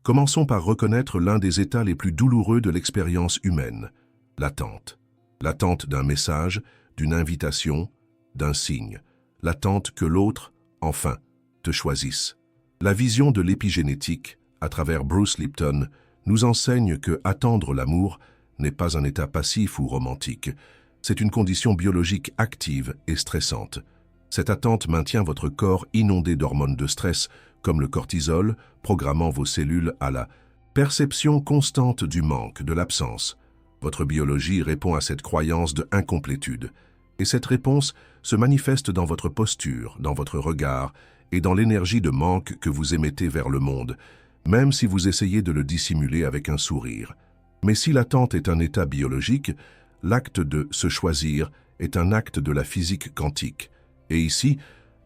Commençons par reconnaître l'un des états les plus douloureux de l'expérience humaine, l'attente. L'attente d'un message, d'une invitation, d'un signe. L'attente que l'autre, enfin, te choisisse. La vision de l'épigénétique, à travers Bruce Lipton, nous enseigne que attendre l'amour n'est pas un état passif ou romantique. C'est une condition biologique active et stressante. Cette attente maintient votre corps inondé d'hormones de stress, comme le cortisol, programmant vos cellules à la perception constante du manque, de l'absence. Votre biologie répond à cette croyance de incomplétude. Et cette réponse se manifeste dans votre posture, dans votre regard et dans l'énergie de manque que vous émettez vers le monde, même si vous essayez de le dissimuler avec un sourire. Mais si l'attente est un état biologique, l'acte de se choisir est un acte de la physique quantique. Et ici,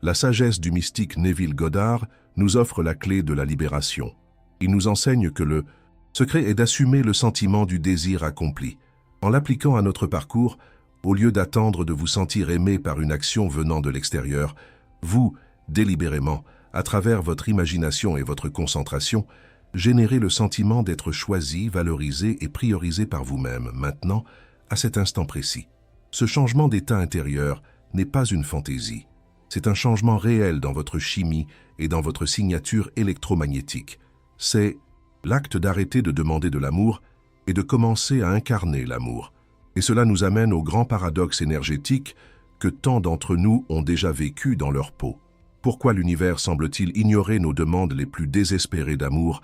la sagesse du mystique Neville Goddard nous offre la clé de la libération. Il nous enseigne que le secret est d'assumer le sentiment du désir accompli. En l'appliquant à notre parcours, au lieu d'attendre de vous sentir aimé par une action venant de l'extérieur, vous, délibérément, à travers votre imagination et votre concentration, générez le sentiment d'être choisi, valorisé et priorisé par vous-même, maintenant, à cet instant précis. Ce changement d'état intérieur n'est pas une fantaisie. C'est un changement réel dans votre chimie et dans votre signature électromagnétique. C'est l'acte d'arrêter de demander de l'amour et de commencer à incarner l'amour. Et cela nous amène au grand paradoxe énergétique que tant d'entre nous ont déjà vécu dans leur peau. Pourquoi l'univers semble-t-il ignorer nos demandes les plus désespérées d'amour,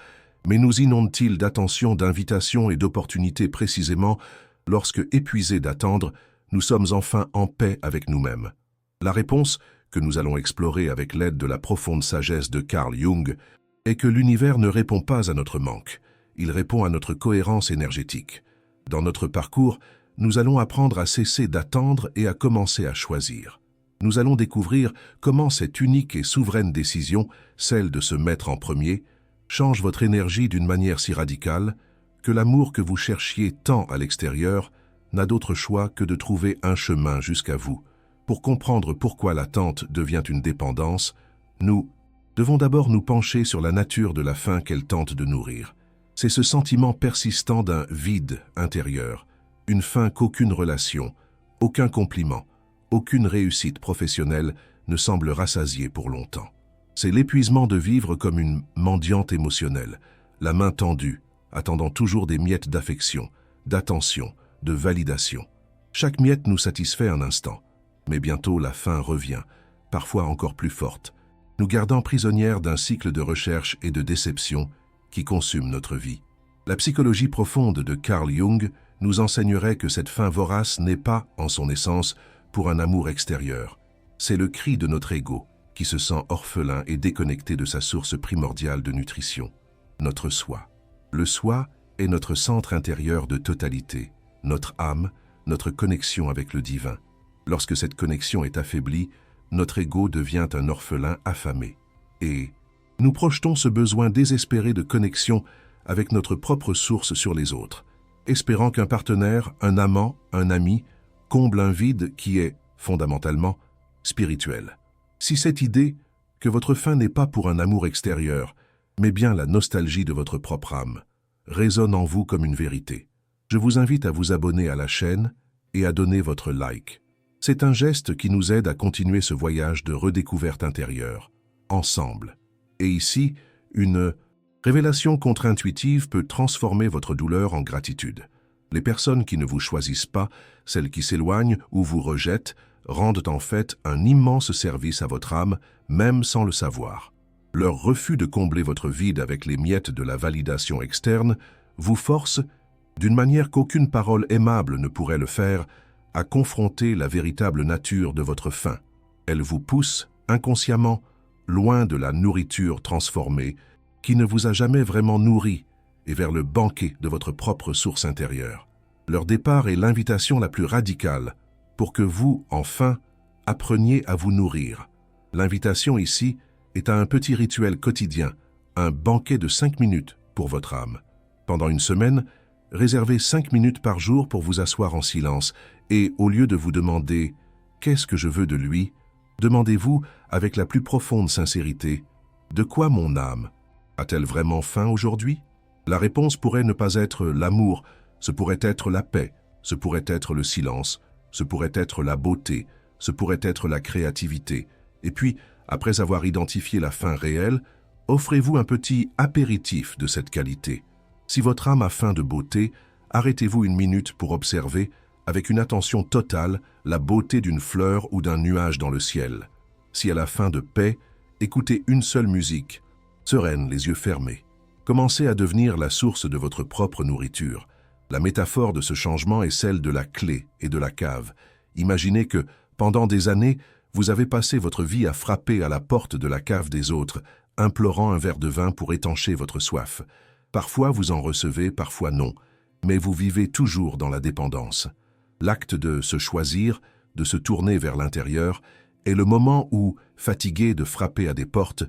mais nous inonde-t-il d'attention, d'invitations et d'opportunités précisément lorsque, épuisés d'attendre, nous sommes enfin en paix avec nous-mêmes? La réponse, que nous allons explorer avec l'aide de la profonde sagesse de Carl Jung, est que l'univers ne répond pas à notre manque, il répond à notre cohérence énergétique. Dans notre parcours, nous allons apprendre à cesser d'attendre et à commencer à choisir. Nous allons découvrir comment cette unique et souveraine décision, celle de se mettre en premier, change votre énergie d'une manière si radicale que l'amour que vous cherchiez tant à l'extérieur n'a d'autre choix que de trouver un chemin jusqu'à vous. Pour comprendre pourquoi l'attente devient une dépendance, nous devons d'abord nous pencher sur la nature de la faim qu'elle tente de nourrir. C'est ce sentiment persistant d'un vide intérieur, une faim qu'aucune relation, aucun compliment, aucune réussite professionnelle ne semble rassasier pour longtemps. C'est l'épuisement de vivre comme une mendiante émotionnelle, la main tendue, attendant toujours des miettes d'affection, d'attention, de validation. Chaque miette nous satisfait un instant, mais bientôt la faim revient, parfois encore plus forte, nous gardant prisonnières d'un cycle de recherche et de déception qui consume notre vie. La psychologie profonde de Carl Jung nous enseignerait que cette faim vorace n'est pas, en son essence, pour un amour extérieur. C'est le cri de notre ego, qui se sent orphelin et déconnecté de sa source primordiale de nutrition, notre soi. Le soi est notre centre intérieur de totalité, notre âme, notre connexion avec le divin. Lorsque cette connexion est affaiblie, notre ego devient un orphelin affamé. Et nous projetons ce besoin désespéré de connexion avec notre propre source sur les autres, espérant qu'un partenaire, un amant, un ami, comble un vide qui est, fondamentalement, spirituel. Si cette idée que votre faim n'est pas pour un amour extérieur, mais bien la nostalgie de votre propre âme, résonne en vous comme une vérité, je vous invite à vous abonner à la chaîne et à donner votre like. C'est un geste qui nous aide à continuer ce voyage de redécouverte intérieure, ensemble. Et ici, une révélation contre-intuitive peut transformer votre douleur en gratitude. Les personnes qui ne vous choisissent pas, celles qui s'éloignent ou vous rejettent, rendent en fait un immense service à votre âme, même sans le savoir. Leur refus de combler votre vide avec les miettes de la validation externe vous force, d'une manière qu'aucune parole aimable ne pourrait le faire, à confronter la véritable nature de votre faim. Elle vous pousse, inconsciemment, loin de la nourriture transformée qui ne vous a jamais vraiment nourri et vers le banquet de votre propre source intérieure. Leur départ est l'invitation la plus radicale pour que vous, enfin, appreniez à vous nourrir. L'invitation ici est à un petit rituel quotidien, un banquet de 5 minutes pour votre âme. Pendant une semaine, réservez 5 minutes par jour pour vous asseoir en silence et, au lieu de vous demander « Qu'est-ce que je veux de lui ?», demandez-vous, avec la plus profonde sincérité, « De quoi mon âme A-t-elle vraiment faim aujourd'hui? La réponse pourrait ne pas être l'amour, ce pourrait être la paix, ce pourrait être le silence, ce pourrait être la beauté, ce pourrait être la créativité. Et puis, après avoir identifié la faim réelle, offrez-vous un petit apéritif de cette qualité. Si votre âme a faim de beauté, arrêtez-vous une minute pour observer, avec une attention totale, la beauté d'une fleur ou d'un nuage dans le ciel. Si elle a faim de paix, écoutez une seule musique, sereine, les yeux fermés. Commencez à devenir la source de votre propre nourriture. La métaphore de ce changement est celle de la clé et de la cave. Imaginez que, pendant des années, vous avez passé votre vie à frapper à la porte de la cave des autres, implorant un verre de vin pour étancher votre soif. Parfois vous en recevez, parfois non, mais vous vivez toujours dans la dépendance. L'acte de se choisir, de se tourner vers l'intérieur, est le moment où, fatigué de frapper à des portes,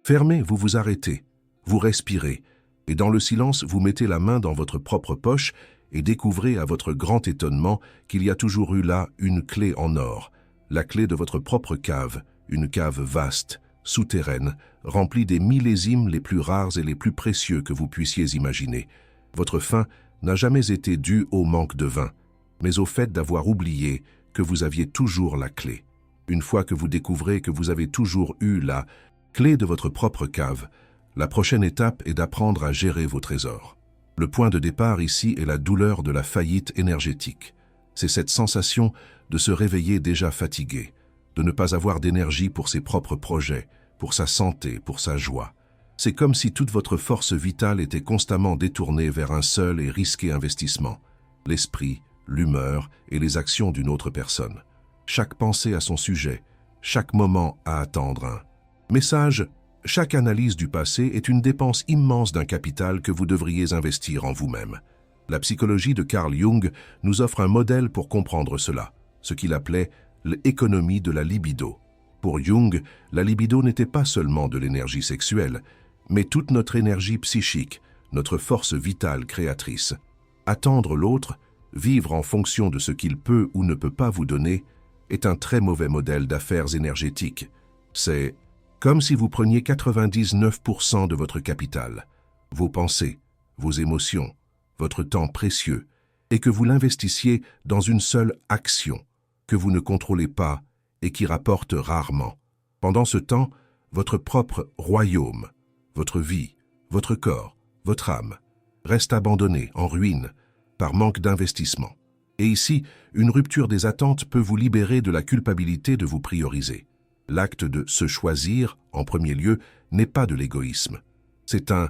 fermez, vous vous arrêtez, vous respirez, et dans le silence, vous mettez la main dans votre propre poche et découvrez à votre grand étonnement qu'il y a toujours eu là une clé en or, la clé de votre propre cave, une cave vaste, souterraine, remplie des millésimes les plus rares et les plus précieux que vous puissiez imaginer. Votre faim n'a jamais été due au manque de vin, mais au fait d'avoir oublié que vous aviez toujours la clé. Une fois que vous découvrez que vous avez toujours eu la clé de votre propre cave, la prochaine étape est d'apprendre à gérer vos trésors. Le point de départ ici est la douleur de la faillite énergétique. C'est cette sensation de se réveiller déjà fatigué, de ne pas avoir d'énergie pour ses propres projets, pour sa santé, pour sa joie. C'est comme si toute votre force vitale était constamment détournée vers un seul et risqué investissement, l'esprit, l'humeur et les actions d'une autre personne. Chaque pensée a son sujet, chaque moment à attendre un message. Chaque analyse du passé est une dépense immense d'un capital que vous devriez investir en vous-même. La psychologie de Carl Jung nous offre un modèle pour comprendre cela, ce qu'il appelait l'économie de la libido. Pour Jung, la libido n'était pas seulement de l'énergie sexuelle, mais toute notre énergie psychique, notre force vitale créatrice. Attendre l'autre, vivre en fonction de ce qu'il peut ou ne peut pas vous donner, est un très mauvais modèle d'affaires énergétiques. C'est comme si vous preniez 99% de votre capital, vos pensées, vos émotions, votre temps précieux, et que vous l'investissiez dans une seule action, que vous ne contrôlez pas et qui rapporte rarement. Pendant ce temps, votre propre royaume, votre vie, votre corps, votre âme, reste abandonné, en ruine, par manque d'investissement. Et ici, une rupture des attentes peut vous libérer de la culpabilité de vous prioriser. L'acte de se choisir, en premier lieu, n'est pas de l'égoïsme. C'est un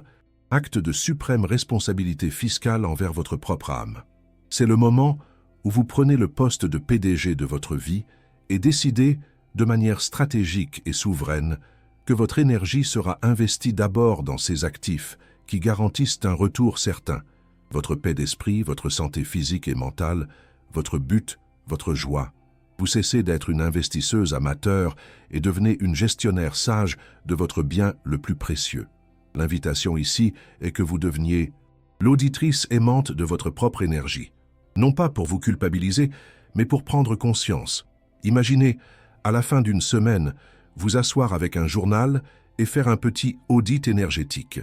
acte de suprême responsabilité fiscale envers votre propre âme. C'est le moment où vous prenez le poste de PDG de votre vie et décidez, de manière stratégique et souveraine, que votre énergie sera investie d'abord dans ces actifs qui garantissent un retour certain, votre paix d'esprit, votre santé physique et mentale, votre but, votre joie. Vous cessez d'être une investisseuse amateur et devenez une gestionnaire sage de votre bien le plus précieux. L'invitation ici est que vous deveniez l'auditrice aimante de votre propre énergie. Non pas pour vous culpabiliser, mais pour prendre conscience. Imaginez, à la fin d'une semaine, vous asseoir avec un journal et faire un petit audit énergétique.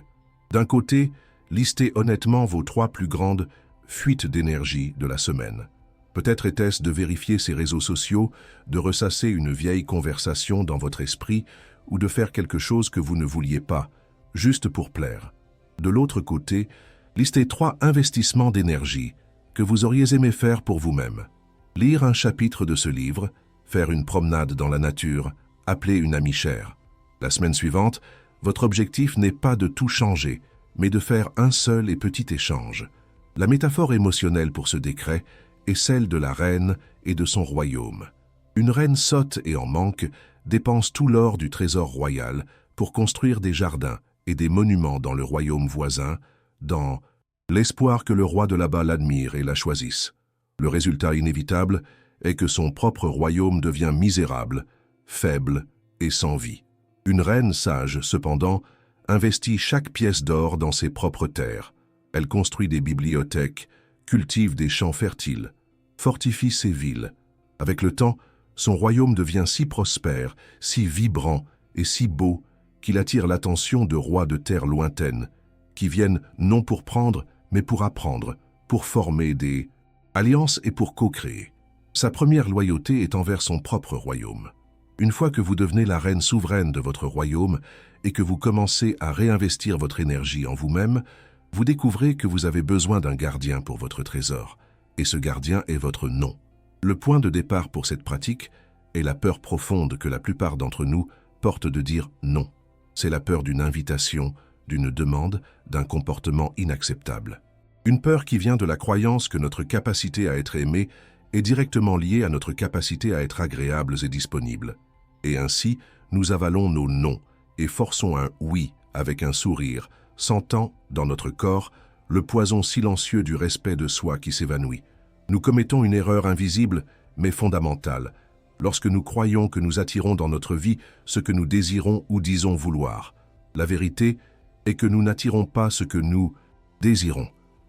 D'un côté, listez honnêtement vos 3 plus grandes fuites d'énergie de la semaine. Peut-être était-ce de vérifier ses réseaux sociaux, de ressasser une vieille conversation dans votre esprit ou de faire quelque chose que vous ne vouliez pas, juste pour plaire. De l'autre côté, listez 3 investissements d'énergie que vous auriez aimé faire pour vous-même. Lire un chapitre de ce livre, faire une promenade dans la nature, appeler une amie chère. La semaine suivante, votre objectif n'est pas de tout changer, mais de faire un seul et petit échange. La métaphore émotionnelle pour ce décret est celle de la reine et de son royaume. Une reine sotte et en manque dépense tout l'or du trésor royal pour construire des jardins et des monuments dans le royaume voisin, dans l'espoir que le roi de là-bas l'admire et la choisisse. Le résultat inévitable est que son propre royaume devient misérable, faible et sans vie. Une reine sage, cependant, investit chaque pièce d'or dans ses propres terres. Elle construit des bibliothèques, cultive des champs fertiles, fortifie ses villes. Avec le temps, son royaume devient si prospère, si vibrant et si beau qu'il attire l'attention de rois de terre lointaines, qui viennent non pour prendre, mais pour apprendre, pour former des alliances et pour co-créer. Sa première loyauté est envers son propre royaume. Une fois que vous devenez la reine souveraine de votre royaume et que vous commencez à réinvestir votre énergie en vous-même, vous découvrez que vous avez besoin d'un gardien pour votre trésor, et ce gardien est votre nom. Le point de départ pour cette pratique est la peur profonde que la plupart d'entre nous portent de dire non. C'est la peur d'une invitation, d'une demande, d'un comportement inacceptable. Une peur qui vient de la croyance que notre capacité à être aimé est directement liée à notre capacité à être agréables et disponibles. Et ainsi, nous avalons nos non et forçons un oui avec un sourire, sentant, dans notre corps, le poison silencieux du respect de soi qui s'évanouit. Nous commettons une erreur invisible, mais fondamentale, lorsque nous croyons que nous attirons dans notre vie ce que nous désirons ou disons vouloir. La vérité est que nous n'attirons pas ce que nous désirons.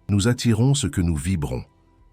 Nous attirons ce que nous vibrons.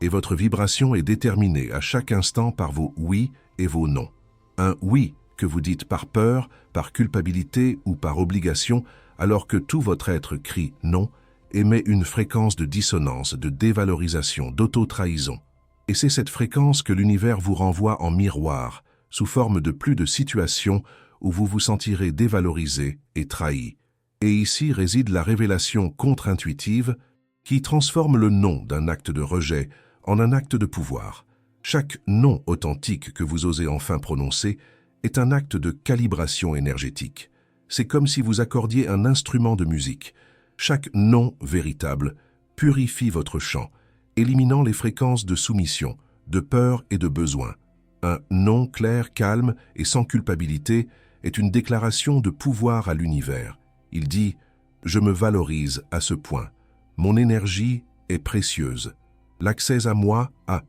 Et votre vibration est déterminée à chaque instant par vos oui et vos non. Un oui que vous dites par peur, par culpabilité ou par obligation, alors que tout votre être crie non, émet une fréquence de dissonance, de dévalorisation, d'auto-trahison. Et c'est cette fréquence que l'univers vous renvoie en miroir, sous forme de plus de situations où vous vous sentirez dévalorisé et trahi. Et ici réside la révélation contre-intuitive qui transforme le non d'un acte de rejet en un acte de pouvoir. Chaque non authentique que vous osez enfin prononcer est un acte de calibration énergétique. C'est comme si vous accordiez un instrument de musique. Chaque non véritable purifie votre chant, éliminant les fréquences de soumission, de peur et de besoin. Un non clair, calme et sans culpabilité est une déclaration de pouvoir à l'univers. Il dit « Je me valorise à ce point. Mon énergie est précieuse. L'accès à moi a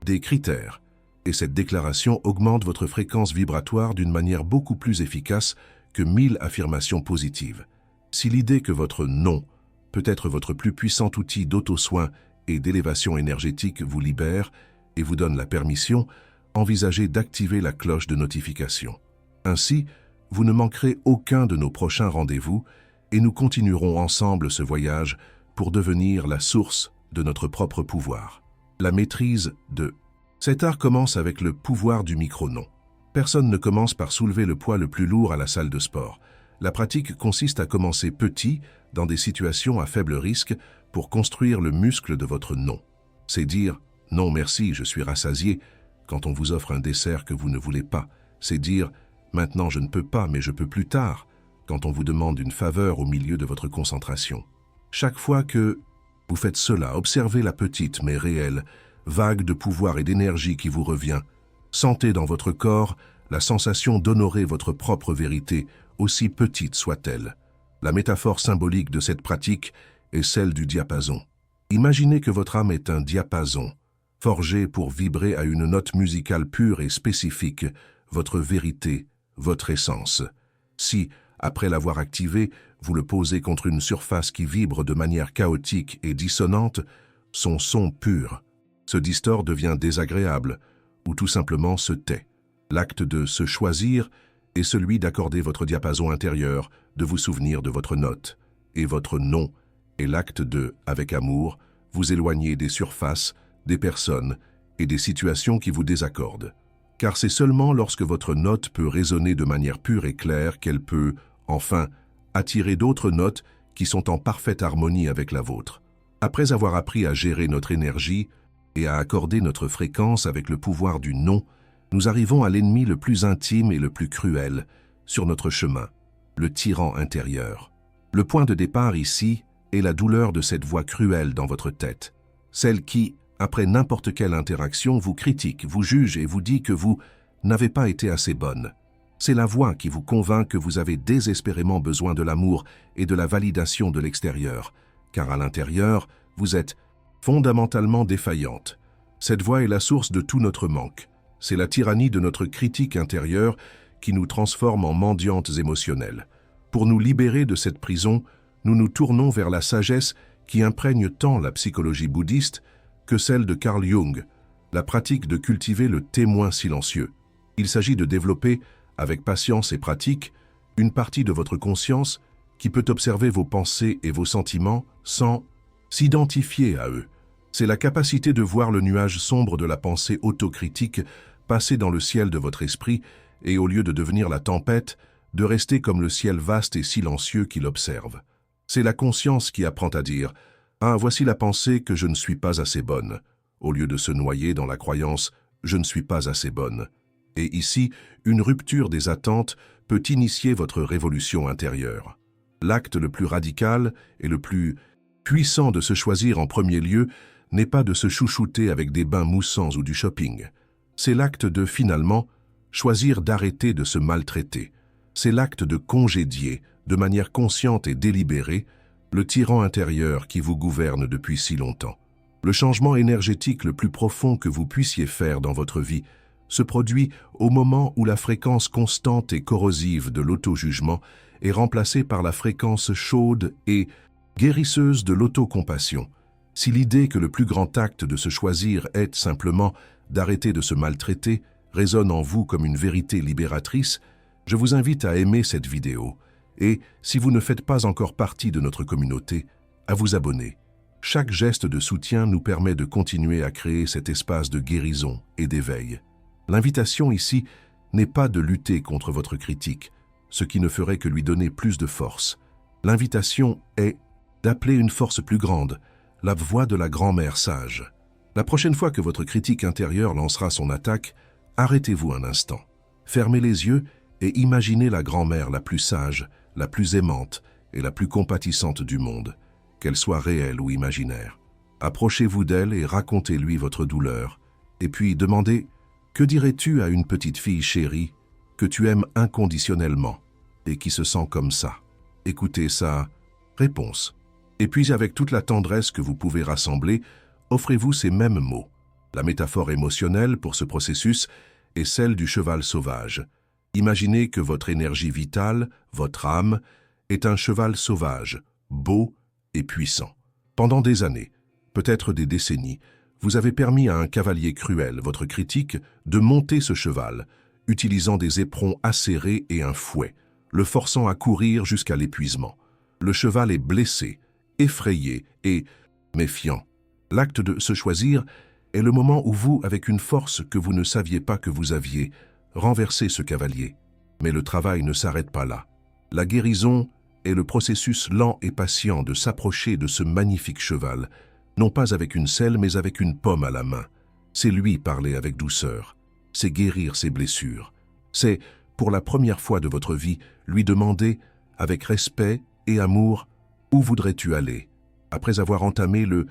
des critères. » Et cette déclaration augmente votre fréquence vibratoire d'une manière beaucoup plus efficace que 1000 affirmations positives. Si l'idée que votre non peut être votre plus puissant outil d'auto-soin et d'élévation énergétique vous libère et vous donne la permission, envisagez d'activer la cloche de notification. Ainsi, vous ne manquerez aucun de nos prochains rendez-vous et nous continuerons ensemble ce voyage pour devenir la source de notre propre pouvoir. La maîtrise de cet art commence avec le pouvoir du micro-non. Personne ne commence par soulever le poids le plus lourd à la salle de sport. La pratique consiste à commencer petit, dans des situations à faible risque, pour construire le muscle de votre non. C'est dire « non merci, je suis rassasié » quand on vous offre un dessert que vous ne voulez pas. C'est dire « maintenant je ne peux pas, mais je peux plus tard » quand on vous demande une faveur au milieu de votre concentration. Chaque fois que vous faites cela, observez la petite mais réelle vague de pouvoir et d'énergie qui vous revient. Sentez dans votre corps la sensation d'honorer votre propre vérité, aussi petite soit-elle. La métaphore symbolique de cette pratique est celle du diapason. Imaginez que votre âme est un diapason, forgé pour vibrer à une note musicale pure et spécifique, votre vérité, votre essence. Si, après l'avoir activé, vous le posez contre une surface qui vibre de manière chaotique et dissonante, son son pur se distord, devient désagréable, ou tout simplement se tait. L'acte de se choisir est celui d'accorder votre diapason intérieur, de vous souvenir de votre note. Et votre non est l'acte de, avec amour, vous éloigner des surfaces, des personnes et des situations qui vous désaccordent. Car c'est seulement lorsque votre note peut résonner de manière pure et claire qu'elle peut, enfin, attirer d'autres notes qui sont en parfaite harmonie avec la vôtre. Après avoir appris à gérer notre énergie et à accorder notre fréquence avec le pouvoir du non, nous arrivons à l'ennemi le plus intime et le plus cruel sur notre chemin, le tyran intérieur. Le point de départ ici est la douleur de cette voix cruelle dans votre tête, celle qui, après n'importe quelle interaction, vous critique, vous juge et vous dit que vous n'avez pas été assez bonne. C'est la voix qui vous convainc que vous avez désespérément besoin de l'amour et de la validation de l'extérieur, car à l'intérieur, vous êtes fondamentalement défaillante. Cette voix est la source de tout notre manque. C'est la tyrannie de notre critique intérieure qui nous transforme en mendiantes émotionnelles. Pour nous libérer de cette prison, nous nous tournons vers la sagesse qui imprègne tant la psychologie bouddhiste que celle de Carl Jung, la pratique de cultiver le témoin silencieux. Il s'agit de développer, avec patience et pratique, une partie de votre conscience qui peut observer vos pensées et vos sentiments sans s'identifier à eux. C'est la capacité de voir le nuage sombre de la pensée autocritique passer dans le ciel de votre esprit et, au lieu de devenir la tempête, de rester comme le ciel vaste et silencieux qui l'observe. C'est la conscience qui apprend à dire « Ah, voici la pensée que je ne suis pas assez bonne », au lieu de se noyer dans la croyance « Je ne suis pas assez bonne ». Et ici, une rupture des attentes peut initier votre révolution intérieure. L'acte le plus radical et le plus puissant de se choisir en premier lieu n'est pas de se chouchouter avec des bains moussants ou du shopping. C'est l'acte de, finalement, choisir d'arrêter de se maltraiter. C'est l'acte de congédier, de manière consciente et délibérée, le tyran intérieur qui vous gouverne depuis si longtemps. Le changement énergétique le plus profond que vous puissiez faire dans votre vie se produit au moment où la fréquence constante et corrosive de l'auto-jugement est remplacée par la fréquence chaude et guérisseuse de l'autocompassion. Si l'idée que le plus grand acte de se choisir est simplement d'arrêter de se maltraiter résonne en vous comme une vérité libératrice, je vous invite à aimer cette vidéo et, si vous ne faites pas encore partie de notre communauté, à vous abonner. Chaque geste de soutien nous permet de continuer à créer cet espace de guérison et d'éveil. L'invitation ici n'est pas de lutter contre votre critique, ce qui ne ferait que lui donner plus de force. L'invitation est d'appeler une force plus grande, la voix de la grand-mère sage. La prochaine fois que votre critique intérieure lancera son attaque, arrêtez-vous un instant. Fermez les yeux et imaginez la grand-mère la plus sage, la plus aimante et la plus compatissante du monde, qu'elle soit réelle ou imaginaire. Approchez-vous d'elle et racontez-lui votre douleur, et puis demandez « Que dirais-tu à une petite fille chérie que tu aimes inconditionnellement et qui se sent comme ça ?» Écoutez sa réponse. Et puis, avec toute la tendresse que vous pouvez rassembler, offrez-vous ces mêmes mots. La métaphore émotionnelle pour ce processus est celle du cheval sauvage. Imaginez que votre énergie vitale, votre âme, est un cheval sauvage, beau et puissant. Pendant des années, peut-être des décennies, vous avez permis à un cavalier cruel, votre critique, de monter ce cheval, utilisant des éperons acérés et un fouet, le forçant à courir jusqu'à l'épuisement. Le cheval est blessé, effrayé et méfiant. L'acte de se choisir est le moment où vous, avec une force que vous ne saviez pas que vous aviez, renversez ce cavalier. Mais le travail ne s'arrête pas là. La guérison est le processus lent et patient de s'approcher de ce magnifique cheval, non pas avec une selle mais avec une pomme à la main. C'est lui parler avec douceur, c'est guérir ses blessures. C'est, pour la première fois de votre vie, lui demander, avec respect et amour, où voudrais-tu aller, après avoir entamé le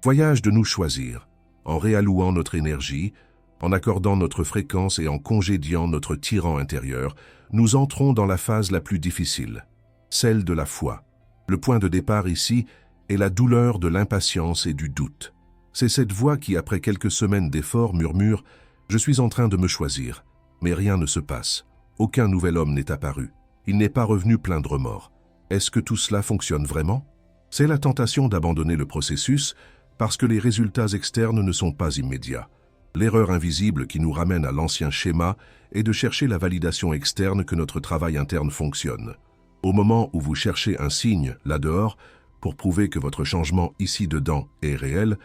voyage de nous choisir, en réallouant notre énergie, en accordant notre fréquence et en congédiant notre tyran intérieur, nous entrons dans la phase la plus difficile, celle de la foi. Le point de départ ici est la douleur de l'impatience et du doute. C'est cette voix qui, après quelques semaines d'efforts, murmure « Je suis en train de me choisir », mais rien ne se passe. Aucun nouvel homme n'est apparu. Il n'est pas revenu plein de remords. Est-ce que tout cela fonctionne vraiment? C'est la tentation d'abandonner le processus parce que les résultats externes ne sont pas immédiats. L'erreur invisible qui nous ramène à l'ancien schéma est de chercher la validation externe que notre travail interne fonctionne. Au moment où vous cherchez un signe, là-dehors, pour prouver que votre changement ici-dedans est réel,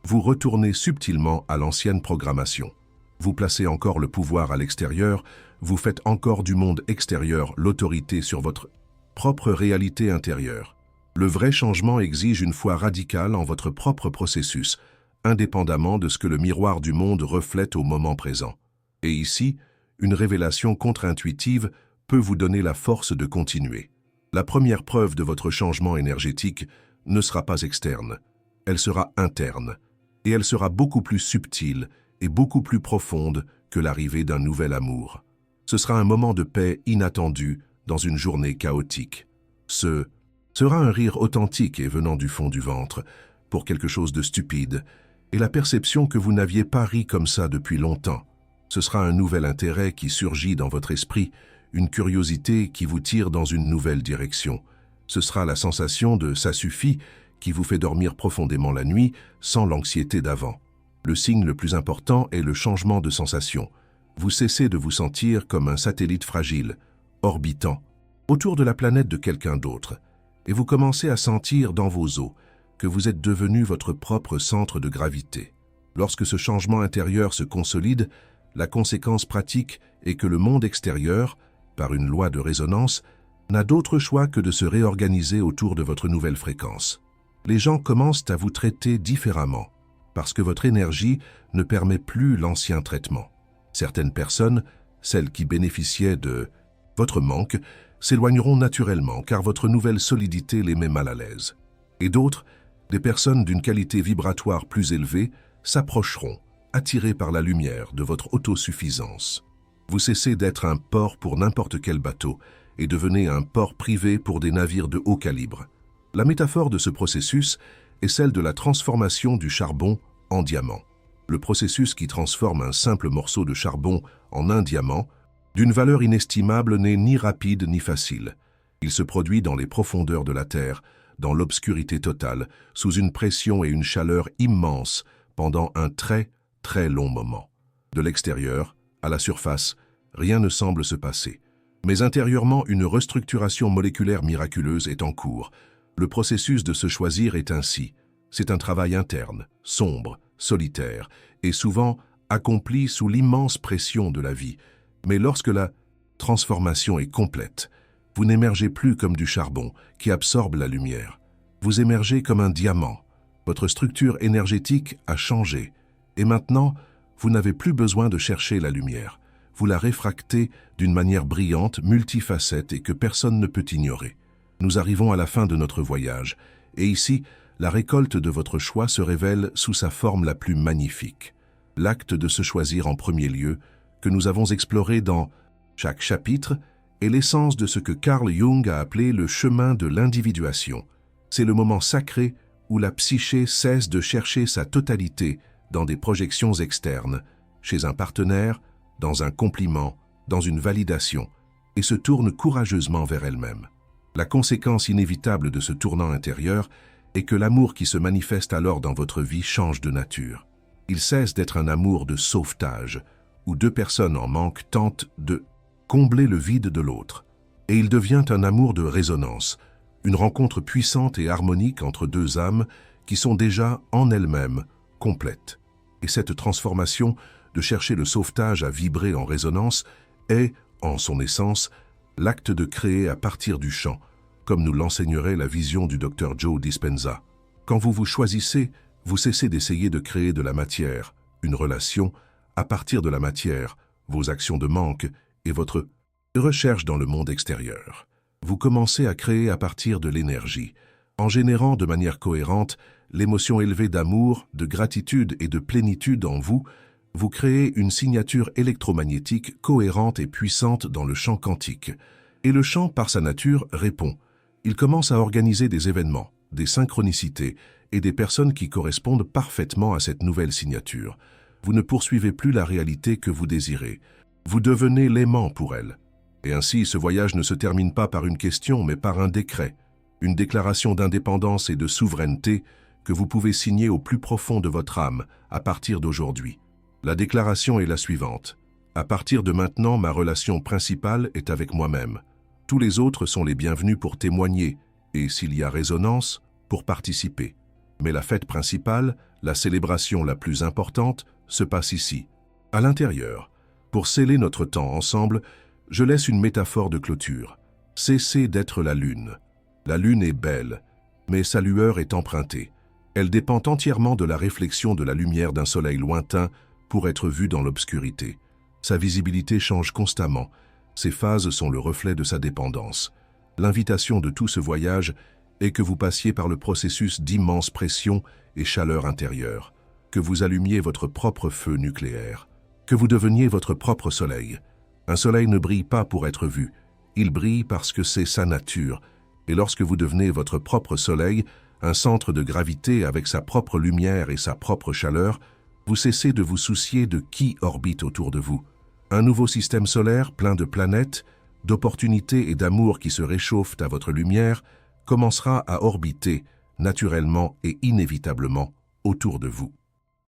vous retournez subtilement à l'ancienne programmation. Vous placez encore le pouvoir à l'extérieur, vous faites encore du monde extérieur l'autorité sur votre propre réalité intérieure. Le vrai changement exige une foi radicale en votre propre processus, indépendamment de ce que le miroir du monde reflète au moment présent. Et ici, une révélation contre-intuitive peut vous donner la force de continuer. La première preuve de votre changement énergétique ne sera pas externe, elle sera interne, et elle sera beaucoup plus subtile et beaucoup plus profonde que l'arrivée d'un nouvel amour. Ce sera un moment de paix inattendu dans une journée chaotique. Ce sera un rire authentique et venant du fond du ventre, pour quelque chose de stupide, et la perception que vous n'aviez pas ri comme ça depuis longtemps. Ce sera un nouvel intérêt qui surgit dans votre esprit, une curiosité qui vous tire dans une nouvelle direction. Ce sera la sensation de « ça suffit » qui vous fait dormir profondément la nuit sans l'anxiété d'avant. Le signe le plus important est le changement de sensation. Vous cessez de vous sentir comme un satellite fragile, orbitant. autour de la planète de quelqu'un d'autre, et vous commencez à sentir dans vos os que vous êtes devenu votre propre centre de gravité. Lorsque ce changement intérieur se consolide, la conséquence pratique est que le monde extérieur, par une loi de résonance, n'a d'autre choix que de se réorganiser autour de votre nouvelle fréquence. Les gens commencent à vous traiter différemment, parce que votre énergie ne permet plus l'ancien traitement. Certaines personnes, celles qui bénéficiaient de votre manque, s'éloigneront naturellement car votre nouvelle solidité les met mal à l'aise. Et d'autres, des personnes d'une qualité vibratoire plus élevée, s'approcheront, attirées par la lumière de votre autosuffisance. Vous cessez d'être un port pour n'importe quel bateau et devenez un port privé pour des navires de haut calibre. La métaphore de ce processus est celle de la transformation du charbon en diamant. Le processus qui transforme un simple morceau de charbon en un diamant, d'une valeur inestimable, n'est ni rapide ni facile. Il se produit dans les profondeurs de la Terre, dans l'obscurité totale, sous une pression et une chaleur immenses pendant un très, très long moment. De l'extérieur, à la surface, rien ne semble se passer. Mais intérieurement, une restructuration moléculaire miraculeuse est en cours. Le processus de se choisir est ainsi. C'est un travail interne, sombre, solitaire, et souvent accompli sous l'immense pression de la vie. Mais lorsque la transformation est complète, vous n'émergez plus comme du charbon qui absorbe la lumière. Vous émergez comme un diamant. Votre structure énergétique a changé. Et maintenant, vous n'avez plus besoin de chercher la lumière. Vous la réfractez d'une manière brillante, multifacette et que personne ne peut ignorer. Nous arrivons à la fin de notre voyage. Et ici, la récolte de votre choix se révèle sous sa forme la plus magnifique. L'acte de se choisir en premier lieu, que nous avons exploré dans chaque chapitre, est l'essence de ce que Carl Jung a appelé le chemin de l'individuation. C'est le moment sacré où la psyché cesse de chercher sa totalité dans des projections externes, chez un partenaire, dans un compliment, dans une validation, et se tourne courageusement vers elle-même. La conséquence inévitable de ce tournant intérieur est que l'amour qui se manifeste alors dans votre vie change de nature. Il cesse d'être un amour de sauvetage, où deux personnes en manque tentent de combler le vide de l'autre, et il devient un amour de résonance, une rencontre puissante et harmonique entre deux âmes qui sont déjà en elles-mêmes complètes. Et cette transformation de chercher le sauvetage à vibrer en résonance est, en son essence, l'acte de créer à partir du champ, comme nous l'enseignerait la vision du Dr Joe Dispenza. Quand vous vous choisissez, vous cessez d'essayer de créer de la matière, une relation, à partir de la matière, vos actions de manque et votre recherche dans le monde extérieur. Vous commencez à créer à partir de l'énergie, en générant de manière cohérente l'émotion élevée d'amour, de gratitude et de plénitude en vous. Vous créez une signature électromagnétique cohérente et puissante dans le champ quantique. Et le champ, par sa nature, répond. Il commence à organiser des événements, des synchronicités et des personnes qui correspondent parfaitement à cette nouvelle signature. Vous ne poursuivez plus la réalité que vous désirez. Vous devenez l'aimant pour elle. Et ainsi, ce voyage ne se termine pas par une question, mais par un décret, une déclaration d'indépendance et de souveraineté que vous pouvez signer au plus profond de votre âme à partir d'aujourd'hui. La déclaration est la suivante. À partir de maintenant, ma relation principale est avec moi-même. Tous les autres sont les bienvenus pour témoigner et, s'il y a résonance, pour participer. Mais la fête principale, la célébration la plus importante, se passe ici, à l'intérieur. Pour sceller notre temps ensemble, je laisse une métaphore de clôture. Cessez d'être la lune. La lune est belle, mais sa lueur est empruntée. Elle dépend entièrement de la réflexion de la lumière d'un soleil lointain pour être vue dans l'obscurité. Sa visibilité change constamment. Ses phases sont le reflet de sa dépendance. L'invitation de tout ce voyage est que vous passiez par le processus d'immense pression et chaleur intérieure, que vous allumiez votre propre feu nucléaire, que vous deveniez votre propre soleil. Un soleil ne brille pas pour être vu, il brille parce que c'est sa nature, et lorsque vous devenez votre propre soleil, un centre de gravité avec sa propre lumière et sa propre chaleur, vous cessez de vous soucier de qui orbite autour de vous. Un nouveau système solaire plein de planètes, d'opportunités et d'amour qui se réchauffent à votre lumière, commencera à orbiter, naturellement et inévitablement, autour de vous.